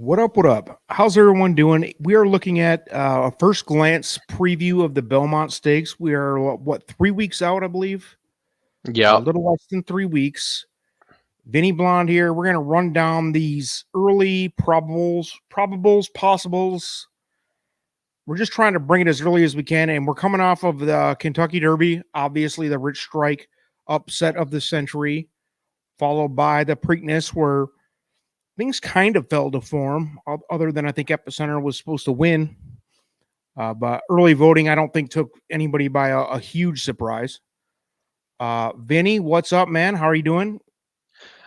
What up? What up? How's everyone doing? We are looking at a first glance preview of the Belmont Stakes. We are, what, 3 weeks out, I believe? A Yeah. little less than 3 weeks. Vinny Blonde here. We're going to run down these early probables, possibles. We're just trying to bring it as early as we can. And we're coming off of the Kentucky Derby, obviously the Rich Strike upset of the century, followed by the Preakness, where things kind of fell to form, other than I think Epicenter was supposed to win. But early voting, I don't think took anybody by a huge surprise. Vinny, what's up, man? How are you doing?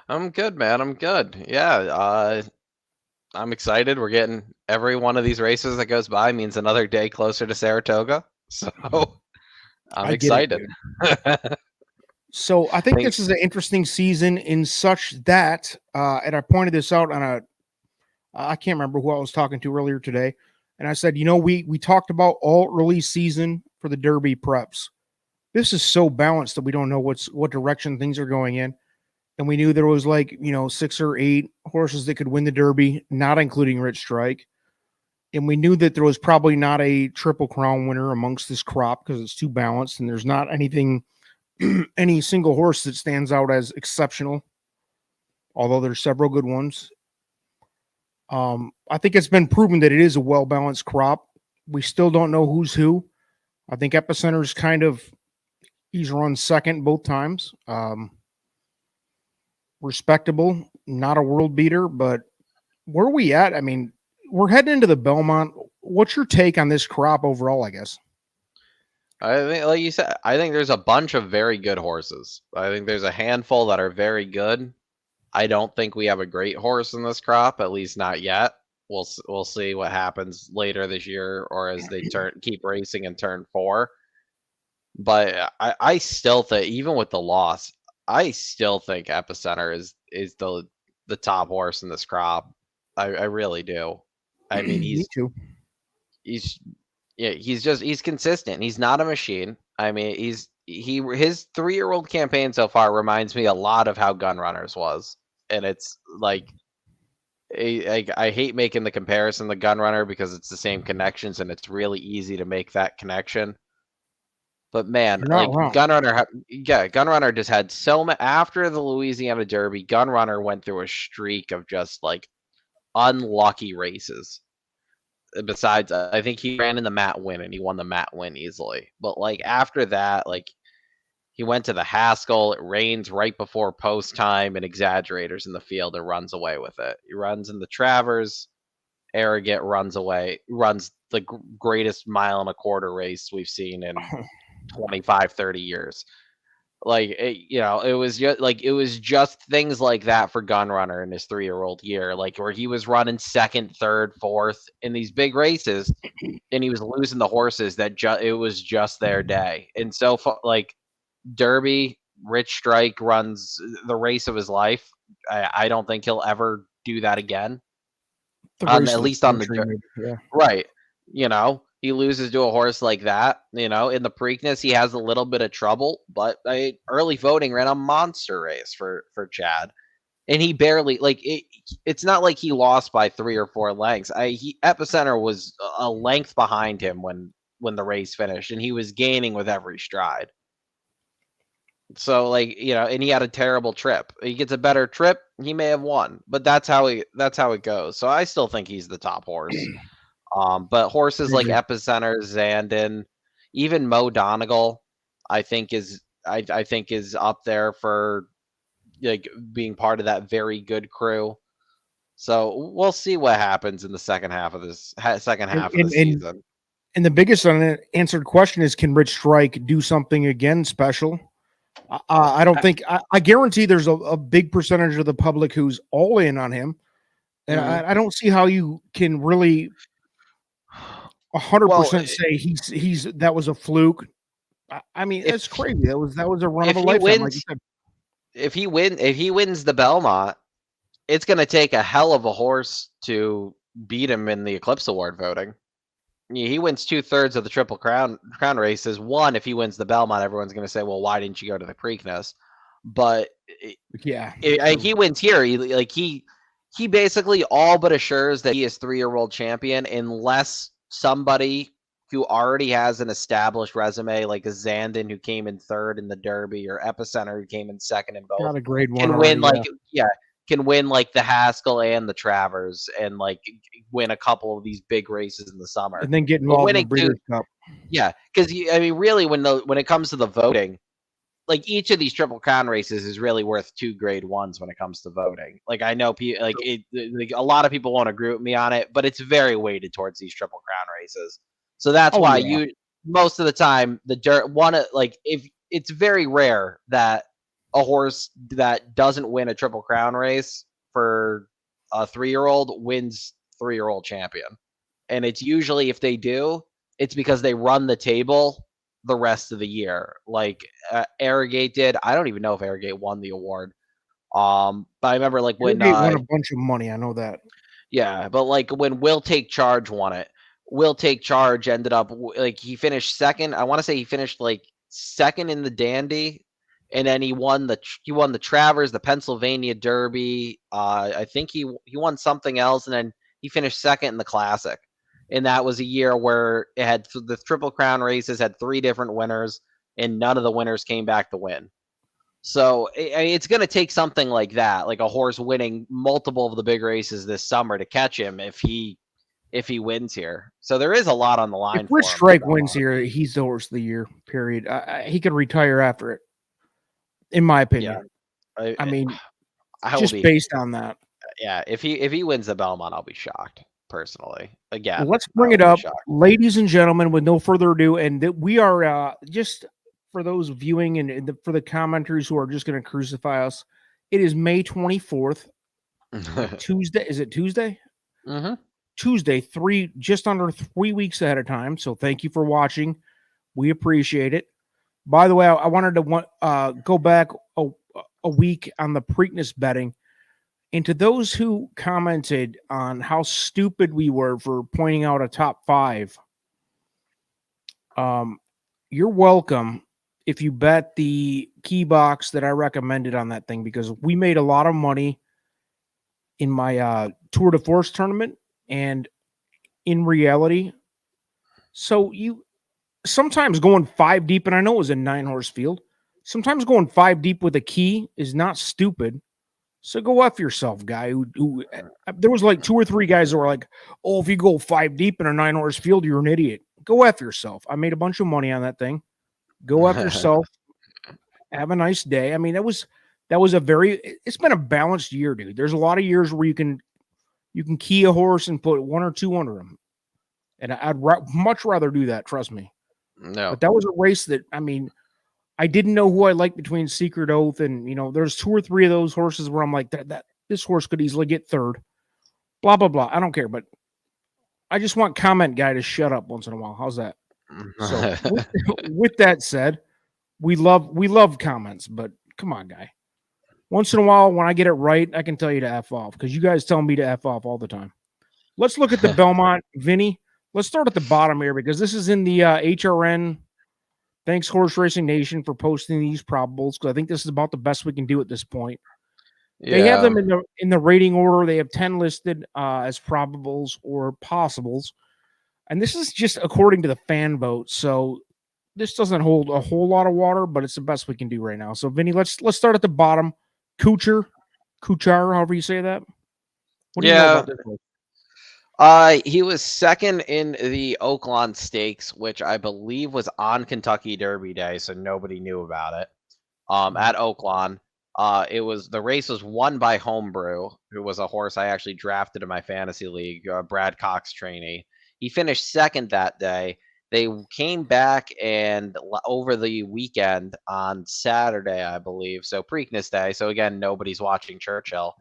I'm good, man. I'm good. Yeah. I'm excited. We're getting every one of these races that goes by means another day closer to Saratoga. So I'm I get it, excited. dude. So I think Thanks. this is an interesting season in such that, and I pointed this out on I can't remember who I was talking to earlier today, and I said, we talked about all early season for the Derby preps. This is so balanced that we don't know what direction things are going in. And we knew there was 6 or 8 horses that could win the Derby, not including Rich Strike. And we knew that there was probably not a Triple Crown winner amongst this crop because it's too balanced and there's not any single horse that stands out as exceptional, although there's several good ones. I think it's been proven that it is a well-balanced crop. We still don't know who's who. I think Epicenter's he's run second both times. Respectable, not a world beater, but where are we at? I mean, we're heading into the Belmont. What's your take on this crop overall, I guess? I think, like you said, I think there's a bunch of very good horses. I think there's a handful that are very good. I don't think we have a great horse in this crop, at least not yet. We'll see what happens later this year or as they keep racing in turn 4. But I still think, even with the loss, I still think Epicenter is the top horse in this crop. I really do. I mean, Me too. he's consistent. He's not a machine. I mean, his 3-year-old campaign so far reminds me a lot of how Gunrunner's was, and it's like I hate making the comparison to Gunrunner because it's the same connections and it's really easy to make that connection. But man, You're not wrong. Gunrunner just had after the Louisiana Derby, Gunrunner went through a streak of just like unlucky races. Besides, I think he ran in the Matt win and he won the Matt win easily. But like after that, like he went to the Haskell, it rains right before post time and exaggerators in the field and runs away with it. He runs in the Travers, arrogant, runs the greatest 1.25 mile race we've seen in 25, 30 years. Like it was just things like that for Gunrunner in his 3-year-old year, like where he was running second, third, fourth in these big races, and he was losing the horses that it was just their day. And so like Derby, Rich Strike runs the race of his life. I don't think he'll ever do that again. At least on the right. He loses to a horse like that. In the Preakness, he has a little bit of trouble, but early voting ran a monster race for Chad, and he barely it's not like he lost by 3 or 4 lengths. Epicenter was a length behind him when the race finished, and he was gaining with every stride. So and he had a terrible trip. He gets a better trip, he may have won, but that's how it goes. So I still think he's the top horse. But horses like Epicenter, Zandon, even Mo Donegal, I think is up there for being part of that very good crew. So we'll see what happens in the second half of the season. And the biggest unanswered question is, can Rich Strike do something again special? I don't think. I guarantee there's a big percentage of the public who's all in on him, and I don't see how you can really 100% say he's that was a fluke. I mean, it's crazy. That was a run of a lifetime. Like you said. If he wins the Belmont, it's going to take a hell of a horse to beat him in the Eclipse Award voting. He wins 2/3 of the Triple Crown races. One, if he wins the Belmont, everyone's going to say, "Well, why didn't you go to the Preakness?" But yeah, he wins here. he basically all but assures that he is 3-year-old champion unless somebody who already has an established resume, like a Zandon who came in 3rd in the Derby, or Epicenter who came in 2nd in both, Got a grade 1 can already. win can win like the Haskell and the Travers, and like win a couple of these big races in the summer, and then get but involved in the winning two, Breeders' Cup. yeah, because I mean, really, when it comes to the voting, like each of these Triple Crown races is really worth 2 grade 1s when it comes to voting. Like I know like a lot of people won't agree with me on it, but it's very weighted towards these Triple Crown races. So that's why Yeah. most of the time like if it's very rare that a horse that doesn't win a Triple Crown race for a 3-year-old wins 3-year-old champion. And it's usually, if they do, it's because they run the table the rest of the year. Like Arrogate did. I don't even know if Arrogate won the award. But I remember like when Arrogate won a bunch of money. I know that. yeah, but like when Will Take Charge won it, Will Take Charge ended up like he finished 2nd. I want to say he finished like 2nd in the Dandy, and then he won the Travers, the Pennsylvania Derby. I think he won something else, and then he finished 2nd in the Classic. And that was a year where it had the Triple Crown races had 3 different winners, and none of the winners came back to win. So it's going to take something like that, like a horse winning multiple of the big races this summer to catch him if he wins here. So there is a lot on the line. If Rich Strike wins here, he's the horse of the year. Period. He could retire after it, in my opinion. Yeah. I mean, I just based on that. Yeah, if he wins the Belmont, I'll be shocked personally. Again, let's bring it up, ladies and gentlemen. With no further ado, and we are just for those viewing and for the commenters who are just going to crucify us. It is May 24th, Tuesday. Is it Tuesday? Mm-hmm. Tuesday, just under 3 weeks ahead of time. So thank you for watching. We appreciate it. By the way, I wanted to go back a week on the Preakness betting. And to those who commented on how stupid we were for pointing out a top 5, you're welcome if you bet the key box that I recommended on that thing, because we made a lot of money in my Tour de Force tournament and in reality. So you sometimes going 5 deep, and I know it was a 9-horse field, sometimes going 5 deep with a key is not stupid. So go F yourself, guy. Who there was like 2 or 3 guys that were like, oh, if you go 5 deep in a 9-horse field, you're an idiot. Go F yourself. I made a bunch of money on that thing. Go F yourself. Have a nice day. I mean, that was it's been a balanced year, dude. There's a lot of years where you can key a horse and put 1 or 2 under him. And I'd much rather do that. Trust me. No, but that was a race that, I mean, I didn't know who I liked between Secret Oath and, there's 2 or 3 of those horses where I'm like, that this horse could easily get 3rd. Blah, blah, blah. I don't care, but I just want comment guy to shut up once in a while. How's that? So with that said, we love comments, but come on, guy. Once in a while, when I get it right, I can tell you to F off, because you guys tell me to F off all the time. Let's look at the Belmont, Vinny. Let's start at the bottom here, because this is in the HRN. Thanks, Horse Racing Nation, for posting these probables, because I think this is about the best we can do at this point. Yeah. They have them in the rating order. They have 10 listed as probables or possibles, and this is just according to the fan vote. So this doesn't hold a whole lot of water, but it's the best we can do right now. So, Vinny, let's start at the bottom. Kuchar, however you say that. What do you know about this one? He was 2nd in the Oaklawn Stakes, which I believe was on Kentucky Derby Day, so nobody knew about it. At Oaklawn, the race was won by Homebrew, who was a horse I actually drafted in my fantasy league, Brad Cox trainee. He finished 2nd that day. They came back and over the weekend on Saturday, I believe, so Preakness Day. So again, nobody's watching Churchill.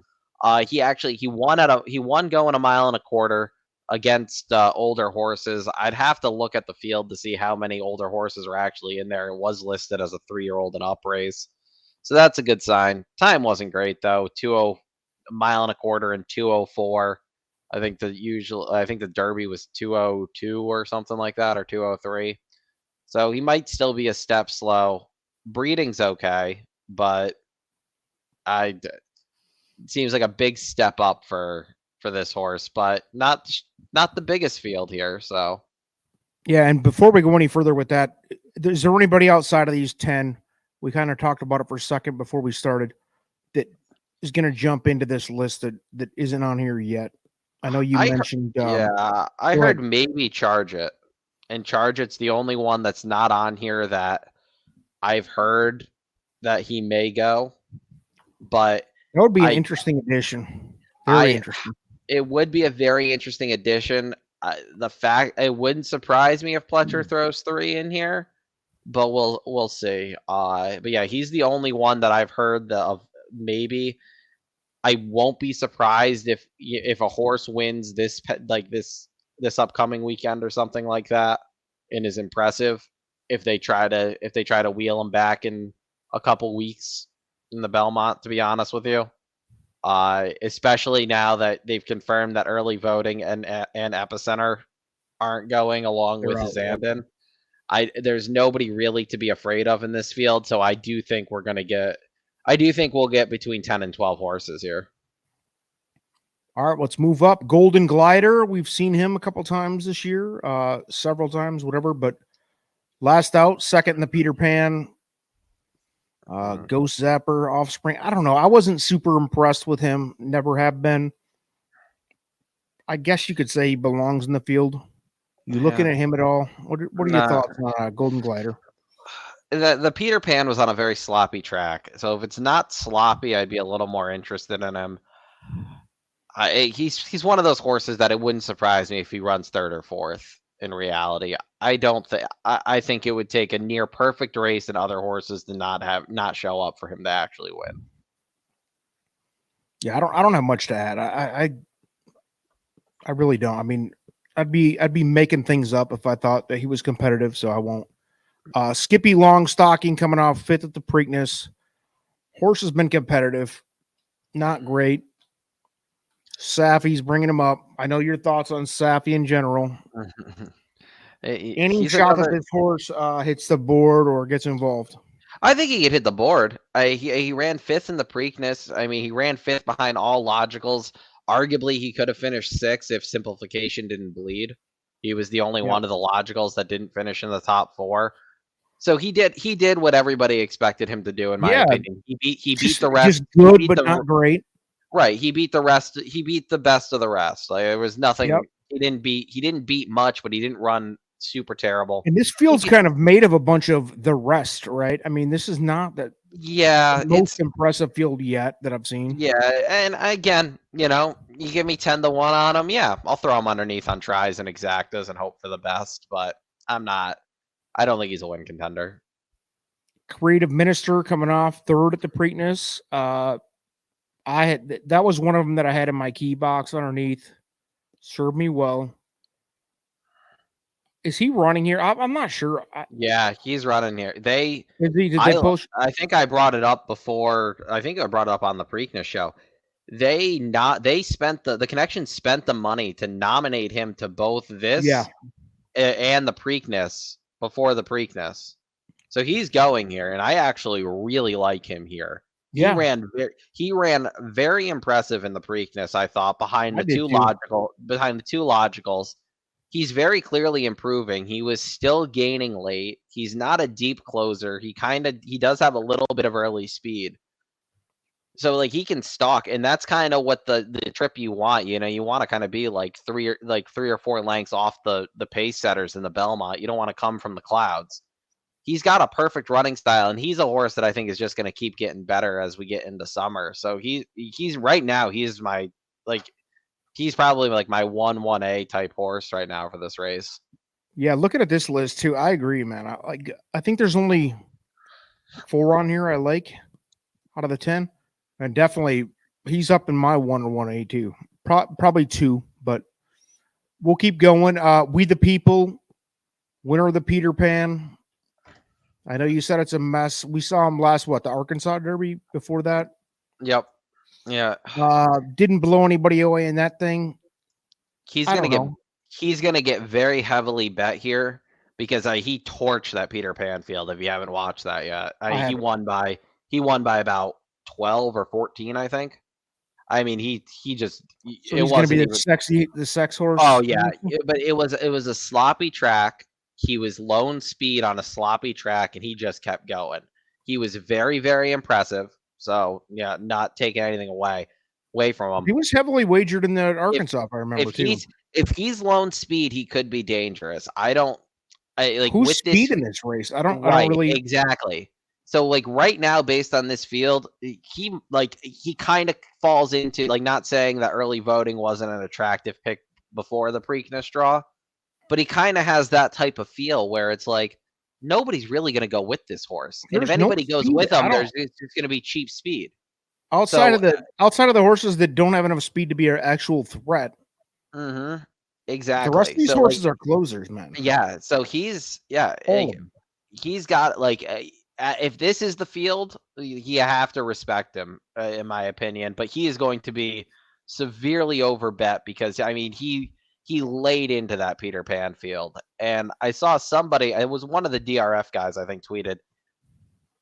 He won going 1.25 miles against older horses. I'd have to look at the field to see how many older horses are actually in there. It was listed as a 3-year-old and up race, so that's a good sign. Time wasn't great though. 2:01 mile and 2:04. I think the Derby was 2:02 or something like that, or 2:03. So he might still be a step slow. Breeding's okay, but seems like a big step up for this horse, but not the biggest field here. So Yeah, and before we go any further with that, is there anybody outside of these 10? We kind of talked about it for a second before we started that is going to jump into this list that isn't on here yet. I know you mentioned. I Go heard ahead. maybe Charge It, and Charge It's the only one that's not on here that I've heard that he may go, but That would be an I interesting addition. Very I interesting. it would be a very interesting addition. The fact it wouldn't surprise me if Pletcher throws 3 in here, but we'll see. But yeah, he's the only one that I've heard of maybe. I won't be surprised if a horse wins this upcoming weekend or something like that and is impressive. If they try to wheel him back in a couple weeks in the Belmont, to be honest with you, especially now that they've confirmed that early voting and Epicenter aren't going along They're with out. Zandon. There's nobody really to be afraid of in this field, so I do think we'll get between 10 and 12 horses here. All right, let's move up. Golden Glider. We've seen him a couple times this year, several times, whatever. But last out, second in the Peter Pan. Ghost Zapper, Offspring. I don't know. I wasn't super impressed with him. Never have been. I guess you could say he belongs in the field. You looking at him at all? What are your thoughts on Golden Glider? The Peter Pan was on a very sloppy track, so if it's not sloppy, I'd be a little more interested in him. He's one of those horses that it wouldn't surprise me if he runs 3rd or 4th. In reality, I think it would take a near perfect race and other horses to not show up for him to actually win. Yeah, I don't have much to add. I really don't. I mean, I'd be making things up if I thought that he was competitive, so I won't. Skippy Longstocking coming off 5th at the Preakness. Horse has been competitive, not great. Safi's bringing him up. I know your thoughts on Safi in general. Any shot that this horse hits the board or gets involved? I think he could hit the board. He ran 5th in the Preakness. I mean, he ran 5th behind all logicals. Arguably, he could have finished 6th if simplification didn't bleed. He was the only one of the logicals that didn't finish in the top 4. So he did what everybody expected him to do, in my opinion. He beat the rest. Just good, but not great. Right. He beat the rest. He beat the best of the rest. Like, there was nothing. Yep. He didn't beat much, but he didn't run super terrible. And this field's kind of made of a bunch of the rest, right? I mean, this is not the most impressive field yet that I've seen. Yeah, and again, you give me 10 to 1 on him, yeah, I'll throw him underneath on tries and exactas and hope for the best, but I don't think he's a win contender. Creative Minister coming off 3rd at the Preakness. That was one of them that I had in my key box underneath. Served me well. Is he running here? I'm not sure. Yeah, he's running here. Did they post? I think I brought it up before. I think I brought it up on the Preakness show. They spent the connection spent the money to nominate him to both this and the Preakness before the Preakness. So he's going here, and I actually really like him here. Yeah. He ran very impressive in the Preakness, I thought, behind the two logicals. He's very clearly improving. He was still gaining late. He's not a deep closer. He does have a little bit of early speed. So like he can stalk, and that's kind of what the trip you want. You want to kind of be like 3 or 4 lengths off the pace setters in the Belmont. You don't want to come from the clouds. He's got a perfect running style, and he's a horse that I think is just going to keep getting better as we get into summer. So he's right now, he's probably like my 1A type horse right now for this race. Yeah, looking at this list too, I agree, man. I think there's only 4 on here I like out of the 10, and definitely he's up in my 1 or 1A too. Probably 2, but we'll keep going. We the People, winner of the Peter Pan. I know you said it's a mess. We saw him last, the Arkansas Derby before that? Yep. Yeah. Didn't blow anybody away in that thing. He's gonna get very heavily bet here because he torched that Peter Pan field. If you haven't watched that yet, he won by about 12 or 14, I think. I mean, he just So it he's going to wasn't be even. the sex horse. Oh yeah, but it was a sloppy track. He was lone speed on a sloppy track, and he just kept going. He was very, very impressive. So yeah, not taking anything away from him. He was heavily wagered in the If Arkansas, if I remember too. if he's lone speed, he could be dangerous. I like Who's with speed this. in this race? I don't Right, really. exactly. So like right now, based on this field, he kind of falls into, like, not saying that early voting wasn't an attractive pick before the Preakness draw, but he kind of has that type of feel where it's like nobody's really going to go with this horse, and if There's no anybody goes speed. with I him, don't. it's going to be cheap speed. Outside So, of the horses that don't have enough speed to be an actual threat, the rest of exactly. these So like, horses are closers, man. yeah. So he's All of them. he's got like if this is the field, you have to respect him, in my opinion. But he is going to be severely overbet because I mean he laid into that Peter Pan field, and I saw somebody. It was one of the DRF guys, I think, tweeted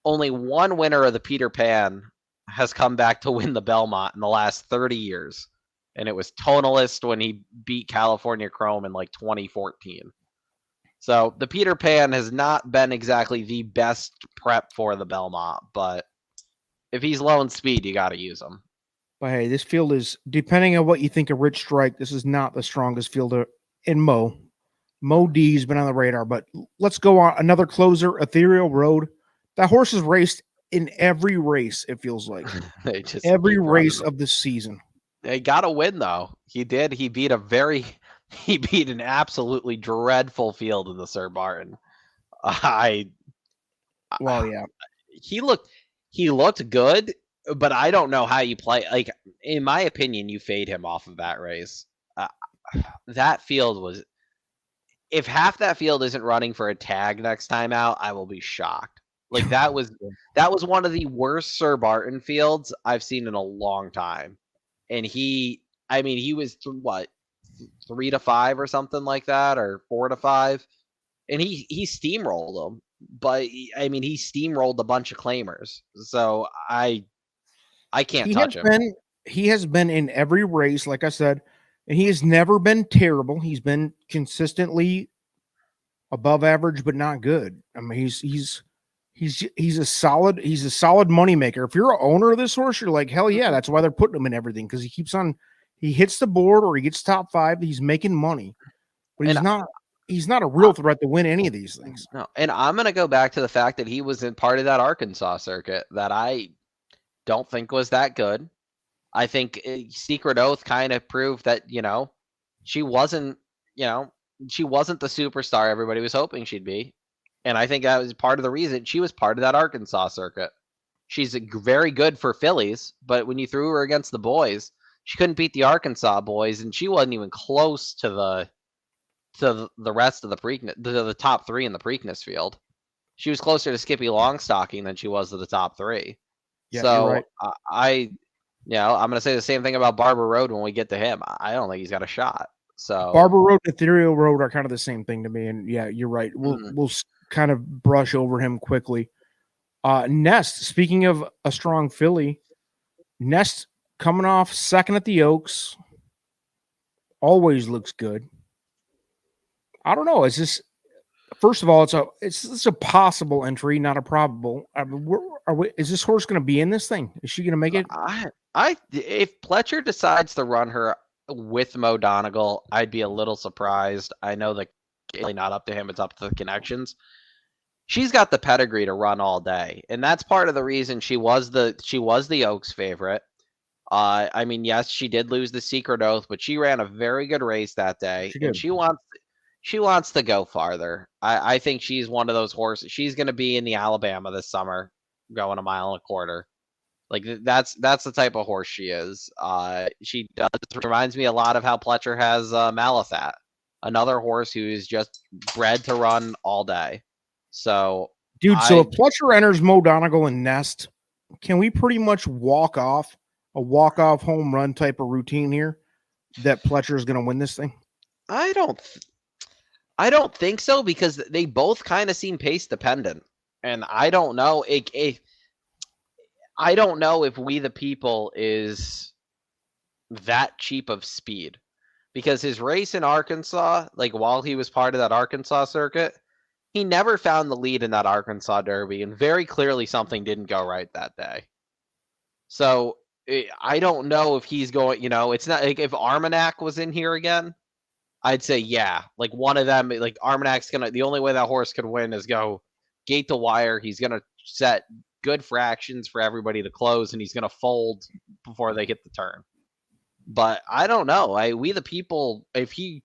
only one winner of the Peter Pan has come back to win the Belmont in the last 30 years, and it was Tonalist when he beat California Chrome in like 2014. So the Peter Pan has not been exactly the best prep for the Belmont, but if he's low in speed, you got to use him. But hey, this field is, depending on what you think of Rich Strike, this is not the strongest fielder in Mo. Mo D's been on the radar, but let's go on. Another closer, Ethereal Road. That horse is raced in every race, it feels like. They just Every keep running race them. of the season. They got to win though. He did. He beat an absolutely dreadful field in the Sir Barton. Well, yeah. He looked good, but I don't know how you play. Like, in my opinion, you fade him off of that race. That field was. If half that field isn't running for a tag next time out, I will be shocked. Like that was one of the worst Sir Barton fields I've seen in a long time. And he was what, 3-5 or something like that, or 4-5, and he steamrolled them. But I mean, he steamrolled a bunch of claimers. So I can't touch him. He has been in every race, like I said, and he has never been terrible. He's been consistently above average, but not good. I mean, he's a solid moneymaker. If you're an owner of this horse, you're like, hell yeah, that's why they're putting him in everything, because he hits the board or he gets top 5. He's making money, but he's not a real threat to win any of these things. No, and I'm gonna go back to the fact that he was in part of that Arkansas circuit that I don't think was that good. I think Secret Oath kind of proved that she wasn't the superstar everybody was hoping she'd be. And I think that was part of the reason she was part of that Arkansas circuit. She's very good for fillies, but when you threw her against the boys, she couldn't beat the Arkansas boys, and she wasn't even close to the rest of the Preakness, the top 3 in the Preakness field. She was closer to Skippy Longstocking than she was to the top 3. Yeah, so you're right. I'm going to say the same thing about Barber Road when we get to him. I don't think he's got a shot. So Barber Road and Ethereal Road are kind of the same thing to me. And yeah, you're right. We'll kind of brush over him quickly. Nest, speaking of a strong filly, Nest coming off second at the Oaks, always looks good. I don't know. Is this, first of all, it's a possible entry, not a probable. I mean, is this horse going to be in this thing? Is she going to make it? If Pletcher decides to run her with Mo Donegal, I'd be a little surprised. I know that it's really not up to him; it's up to the connections. She's got the pedigree to run all day, and that's part of the reason she was the Oaks favorite. I mean, yes, she did lose the Secret Oath, but she ran a very good race that day, and she wants to go farther. I think she's one of those horses. She's going to be in the Alabama this summer, going a mile and a quarter. Like that's the type of horse she is. She reminds me a lot of how Pletcher has Malathat, another horse who is just bred to run all day. So, dude, so if Pletcher enters Mo Donegal and Nest, can we pretty much walk off home run type of routine here that Pletcher is going to win this thing? I don't think so, because they both kind of seem pace dependent, and I don't know. I don't know if We the People is that cheap of speed, because his race in Arkansas, like while he was part of that Arkansas circuit, he never found the lead in that Arkansas Derby, and very clearly something didn't go right that day. So I don't know if he's going, it's not like if Armagnac was in here again, I'd say, yeah, like one of them, like Armagnac's the only way that horse could win is go gate the wire. He's going to set good fractions for everybody to close, and he's going to fold before they hit the turn. But I don't know. We the people, if he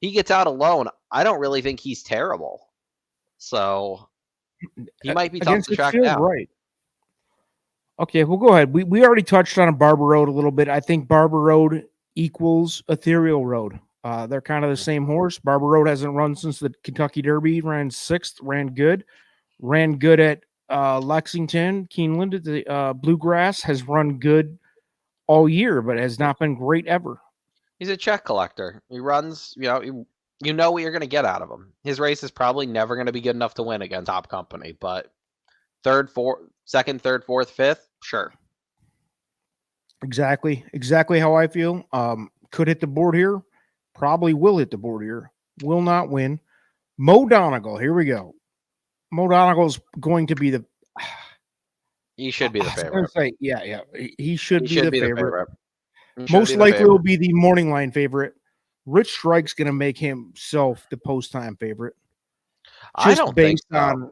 gets out alone, I don't really think he's terrible. So he might be tough to track down. Right. Okay, well, go ahead. We already touched on a Barber Road a little bit. I think Barber Road equals Ethereal Road. They're kind of the same horse. Barber Road hasn't run since the Kentucky Derby. Ran 6th, ran good at Lexington. Keeneland at the Bluegrass has run good all year, but has not been great ever. He's a check collector. He runs, you know what you're going to get out of him. His race is probably never going to be good enough to win against top company, but second, third, fourth, fifth, sure. Exactly how I feel. Could hit the board here. Probably will hit the board here. Will not win. Mo Donegal. Here we go. Mo Donegal's going to be the. He should be the favorite. Yeah. He should be the favorite. Most likely will be the morning line favorite. Rich Strike's going to make himself the post time favorite. I don't think so.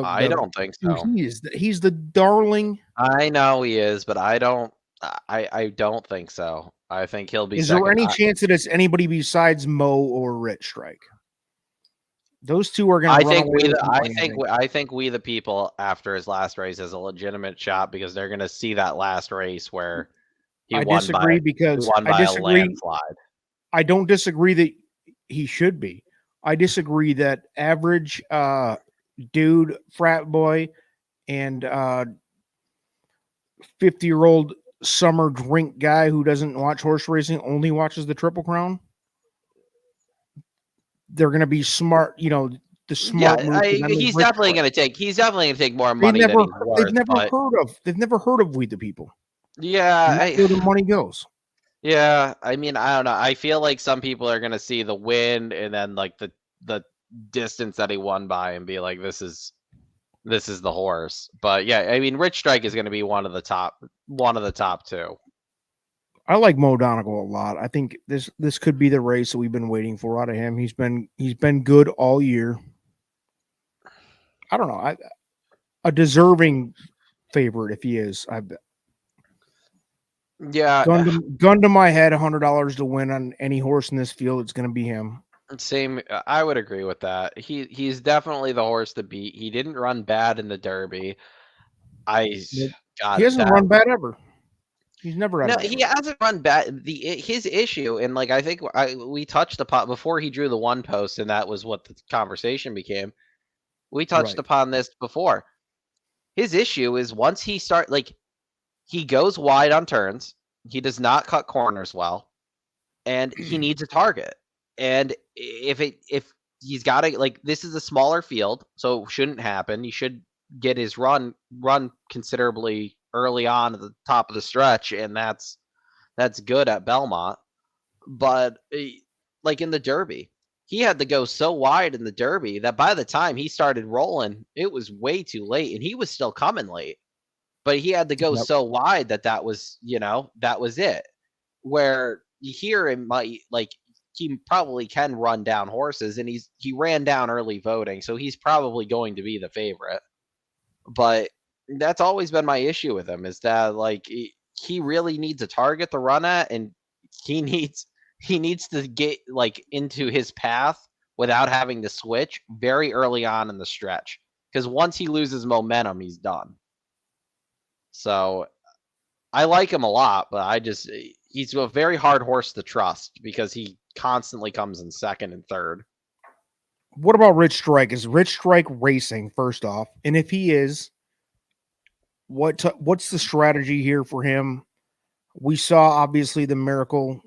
I don't think so. He's the darling. I know he is, but I don't think so. I think he'll be. Is there any chance that it's anybody besides Mo or Rich Strike? Those two are going to. I think we the people after his last race has a legitimate shot, because they're going to see that last race where he won by a landslide. I don't disagree that he should be. I disagree that average dude, frat boy, and 50-year-old summer drink guy who doesn't watch horse racing, only watches the Triple Crown. They're going to be smart, the smart move. He's definitely going to take more money than he's worth. They've never heard of We the People. Yeah, where the money goes. Yeah, I mean, I don't know. I feel like some people are going to see the win and then like the distance that he won by and be like, this is the horse. But yeah, I mean, Rich Strike is going to be one of the top two. I like Mo Donegal a lot. I think this could be the race that we've been waiting for out of him. He's been good all year. I don't know. A deserving favorite if he is. I bet. Yeah. Gun to my head, $100 to win on any horse in this field. It's going to be him. Same. I would agree with that. He's definitely the horse to beat. He didn't run bad in the Derby. He hasn't run bad ever. He's never run bad. He hasn't run bad. His issue, and like I think we touched upon before he drew the one post, and that was what the conversation became. We touched upon this before. His issue is once he he goes wide on turns. He does not cut corners well, and he needs a target. And if he's got to, this is a smaller field, so it shouldn't happen. He should get his run considerably early on at the top of the stretch, and that's good at Belmont. But like in the Derby, he had to go so wide in the Derby that by the time he started rolling, it was way too late, and he was still coming late. But he had to go so wide that was it. Where here it might he probably can run down horses, and he ran down early voting, so he's probably going to be the favorite. But that's always been my issue with him, is that he really needs a target to run at, and he needs to get into his path without having to switch very early on in the stretch, because once he loses momentum, he's done. So I like him a lot, but he's a very hard horse to trust because he constantly comes in second and third. What about Rich Strike? Is Rich Strike racing, first off? And if he is, what's the strategy here for him? We saw obviously the miracle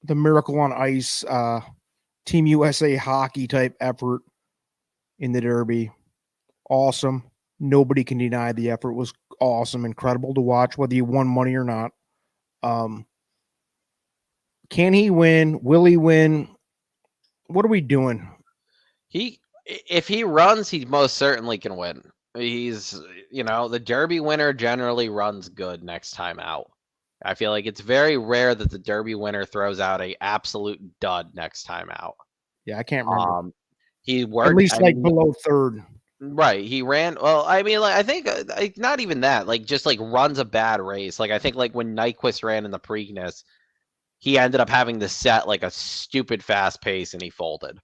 on ice, Team USA hockey type effort in the Derby. Awesome. Nobody can deny the effort was awesome, incredible to watch, whether you won money or not. Can he win? Will he win? What are we doing? If he runs, he most certainly can win. He's, the Derby winner generally runs good next time out. I feel like it's very rare that the Derby winner throws out a absolute dud next time out. Yeah, I can't remember. He At worked. least like below third. Right. He ran. Well, I mean, like I think not even that. Like just like runs a bad race. Like I think like when Nyquist ran in the Preakness, he ended up having to set like a stupid fast pace and he folded.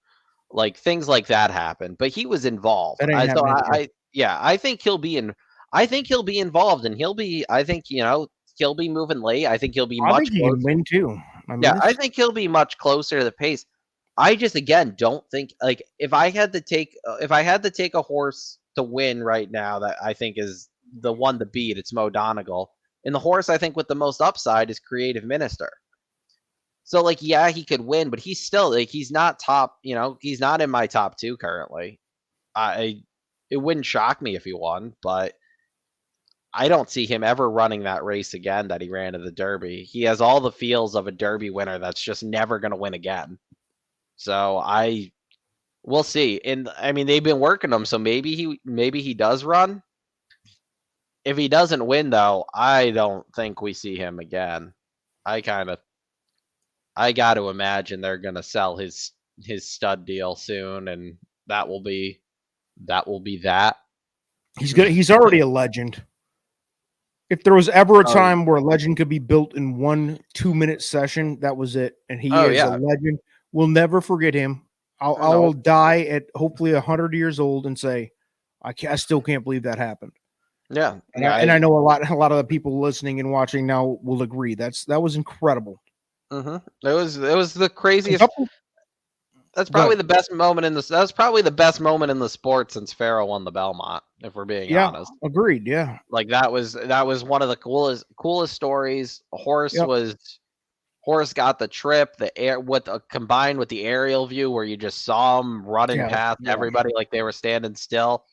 Like things like that happen. But he was involved. That ain't So happening here. yeah, I think he'll be in. I think he'll be involved, and he'll be. I think he'll be moving late. I think he'll be I think much he closer. can win too. I mean, Yeah, I think he'll be much closer to the pace. I just again don't think like if I had to take a horse to win right now that I think is the one to beat, it's Mo Donegal. And the horse I think with the most upside is Creative Minister. So like yeah, he could win, but he's still like he's not top, he's not in my top 2 currently. I it wouldn't shock me if he won, but I don't see him ever running that race again that he ran in the Derby. He has all the feels of a Derby winner that's just never going to win again. So we'll see. And I mean, they've been working him, so maybe he does run. If he doesn't win, though, I don't think we see him again. I got to imagine they're gonna sell his stud deal soon, and that will be that. he's good. He's already a legend. If there was ever a Oh, time where a legend could be built in 1 2-minute session, that was it. And he oh is a yeah, legend. We'll never forget him. I will die at hopefully 100 years old and say, I still can't believe that happened. yeah, And I know a lot of the people listening and watching now will agree. That was incredible. It was the craziest. That's probably the best moment in this. That was probably the best moment in the sport since Farrell won the Belmont. If we're being honest, agreed. Yeah, like that was one of the coolest stories. Horse got the trip, the air with combined with the aerial view where you just saw him running past everybody like they were standing still.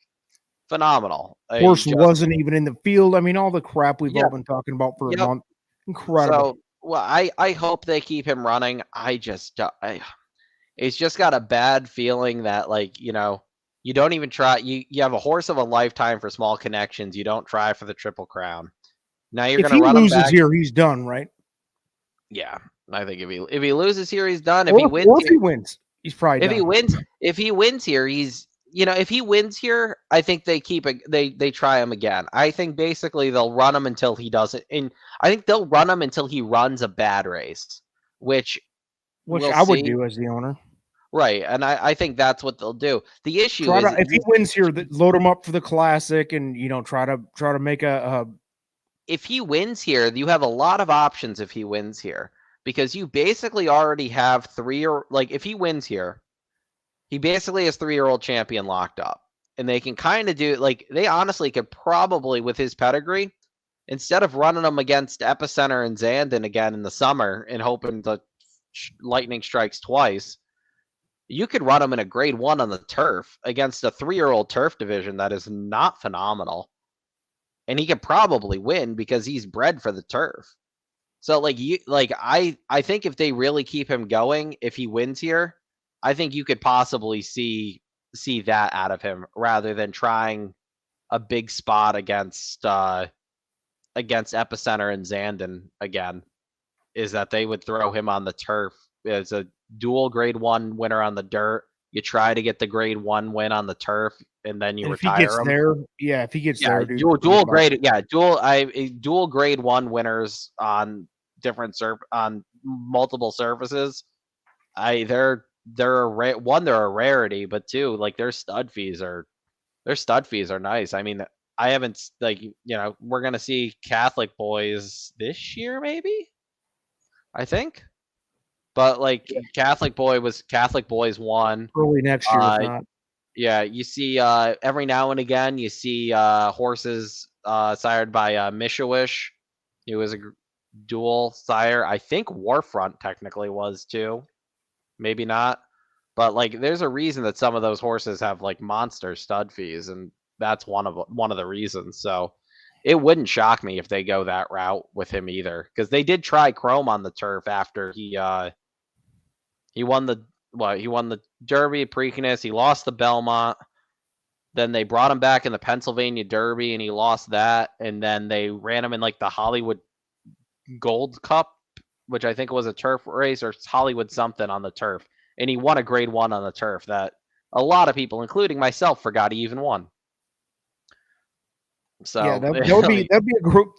Phenomenal. Horse wasn't even in the field. I mean, all the crap we've all been talking about for a month. Incredible. So, well, I hope they keep him running. It's just got a bad feeling that you don't even try. You have a horse of a lifetime for small connections. You don't try for the Triple Crown. Now you're going to run him back. If he loses here, he's done, right? Yeah, I think if he loses here, he's done. If he wins, he's probably done. If he wins here, he's if he wins here, I think they they try him again. I think basically they'll run him until he doesn't, and I think they'll run him until he runs a bad race, which I would do as the owner. Right, and I think that's what they'll do. The issue is if he wins here, load him up for the Classic, and try to make a. If he wins here, you have a lot of options. If he wins here, because you basically already have if he wins here, he basically has 3-year-old champion locked up, and they can kind of do they honestly could probably with his pedigree, instead of running him against Epicenter and Zandon again in the summer and hoping the lightning strikes twice. You could run him in a grade 1 on the turf against a 3-year-old turf division that is not phenomenal. And he could probably win because he's bred for the turf. So I think if they really keep him going, if he wins here, I think you could possibly see that out of him rather than trying a big spot against Epicenter and Zandon again. Is that they would throw him on the turf as a dual grade 1 winner on the dirt. You try to get the grade 1 win on the turf, and then you retire him. If he gets there, dude, dual grade 1 winners on on multiple surfaces. They're a rarity, but 2, their stud fees are nice. I mean, I haven't we're gonna see Catholic boys this year, maybe. I think. But Catholic Boys won early next year. If not. Yeah, you see every now and again you see horses sired by Mishawish. He was a dual sire. I think Warfront technically was too. Maybe not. But there's a reason that some of those horses have monster stud fees, and that's one of the reasons. So it wouldn't shock me if they go that route with him either, because they did try Chrome on the turf after he won the Derby at Preakness. He lost the Belmont. Then they brought him back in the Pennsylvania Derby, and he lost that. And then they ran him in like the Hollywood Gold Cup, which I think was a turf race, or Hollywood something on the turf. And he won a grade 1 on the turf that a lot of people, including myself, forgot he even won. So yeah, that'll be a group.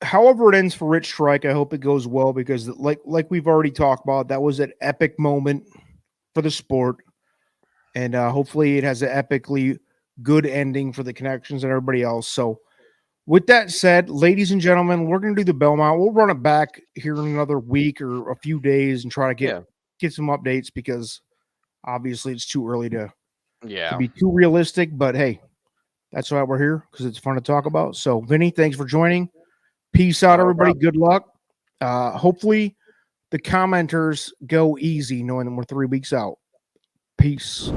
However it ends for Rich Strike, I hope it goes well, because like we've already talked about, that was an epic moment for the sport, and hopefully it has an epically good ending for the connections and everybody else. So with that said, ladies and gentlemen, we're going to do the Belmont. We'll run it back here in another week or a few days and try to get some updates, because obviously it's too early to be too realistic. But hey, that's why we're here, because it's fun to talk about. So Vinny, thanks for joining. Peace out, everybody. Good luck. Hopefully the commenters go easy, knowing that we're 3 weeks out. Peace.